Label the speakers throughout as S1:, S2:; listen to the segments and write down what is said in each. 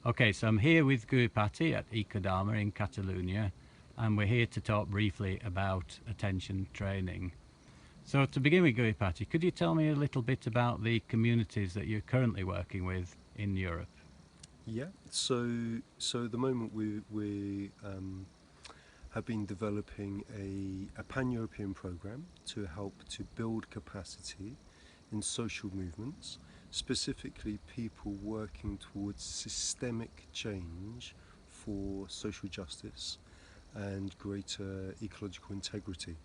S1: Okay, so I'm here with Guhyapati at Ecodharma in Catalonia, and we're here to talk briefly about attention training. So to begin with, Guhyapati, could you tell me a little bit about the communities that you're currently working with in Europe?
S2: Yeah, so at the moment we have been developing a pan-European program to help to build capacity in social movements, specifically people working towards systemic change for social justice and greater ecological integrity.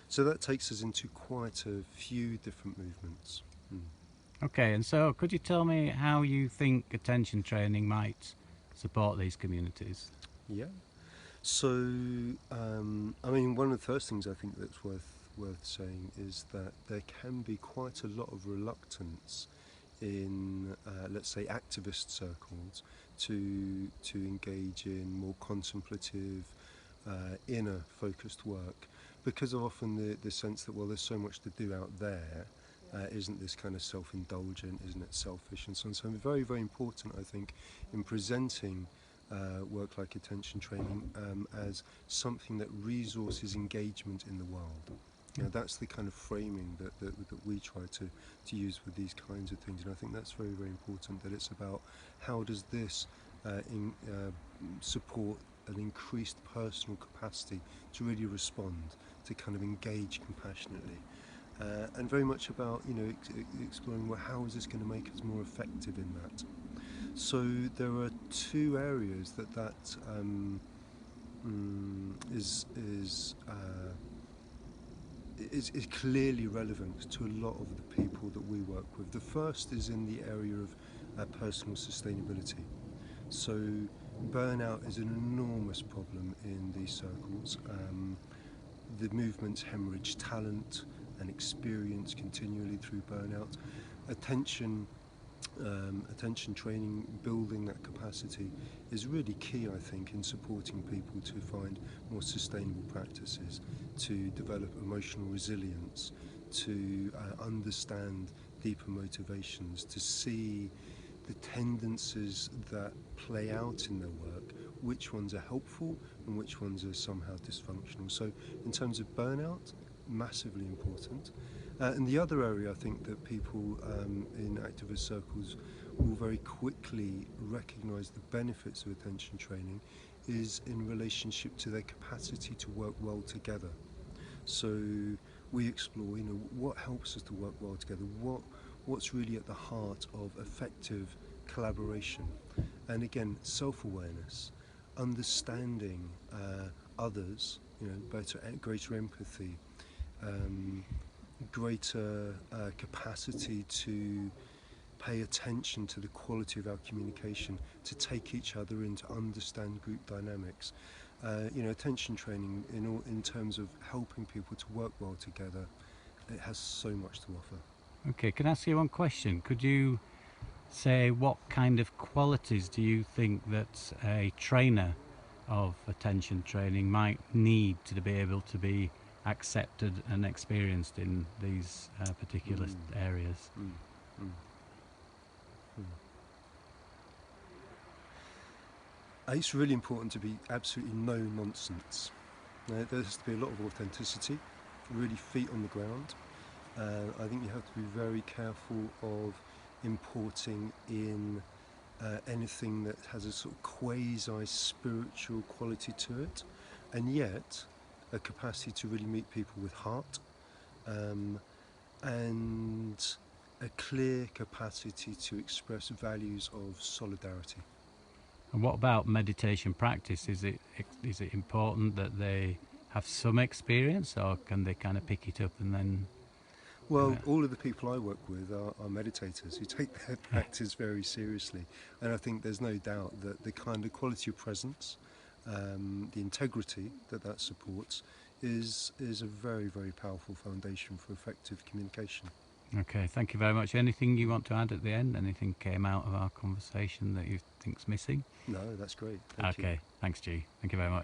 S2: So that takes us into quite a few different movements.
S1: Okay, and so could you tell me how you think attention training might support these communities?
S2: Yeah. So, I mean, one of the first things I think that's worth saying is that there can be quite a lot of reluctance in, let's say, activist circles to engage in more contemplative, inner focused work, because of often the sense that, well, there's so much to do out there. Isn't this kind of self-indulgent? Isn't it selfish? And so on. So very, very important, I think, in presenting work like attention training as something that resources engagement in the world. You know, that's the kind of framing that we try to use with these kinds of things, and I think that's very, very important, that it's about how does this support an increased personal capacity to really respond, to kind of engage compassionately. And very much about, you know, exploring, well, how is this going to make us more effective in that. So there are two areas that is clearly relevant to a lot of the people that we work with. The first is in the area of personal sustainability. So burnout is an enormous problem in these circles. The movements hemorrhage talent and experience continually through burnout. Attention training, building that capacity is really key, I think, in supporting people to find more sustainable practices, to develop emotional resilience, to understand deeper motivations, to see the tendencies that play out in their work, which ones are helpful and which ones are somehow dysfunctional. So in terms of burnout, massively important. And the other area I think that people in activist circles will very quickly recognise the benefits of attention training is in relationship to their capacity to work well together. So we explore, you know, what helps us to work well together, what's really at the heart of effective collaboration, and again, self-awareness, understanding others, you know, greater empathy, greater capacity to pay attention to the quality of our communication, to take each other in, to understand group dynamics. You know, attention training in terms of helping people to work well together, it has so much to offer.
S1: Okay, can I ask you one question? Could you say what kind of qualities do you think that a trainer of attention training might need to be able to be accepted and experienced in these particular areas?
S2: It's really important to be absolutely no nonsense. There has to be a lot of authenticity, really feet on the ground. I think you have to be very careful of importing in anything that has a sort of quasi-spiritual quality to it, and yet a capacity to really meet people with heart, and a clear capacity to express values of solidarity.
S1: And what about meditation practice? Is it important that they have some experience, or can they kind of pick it up and then?
S2: Well, all of the people I work with are meditators who take their practice very seriously, and I think there's no doubt that the kind of quality of presence, the integrity that supports, is a very, very powerful foundation for effective communication.
S1: Okay, thank you very much. Anything you want to add at the end? Anything came out of our conversation that you think's missing?
S2: No, that's great. Thank you.
S1: Okay, thanks, G. Thank you very much.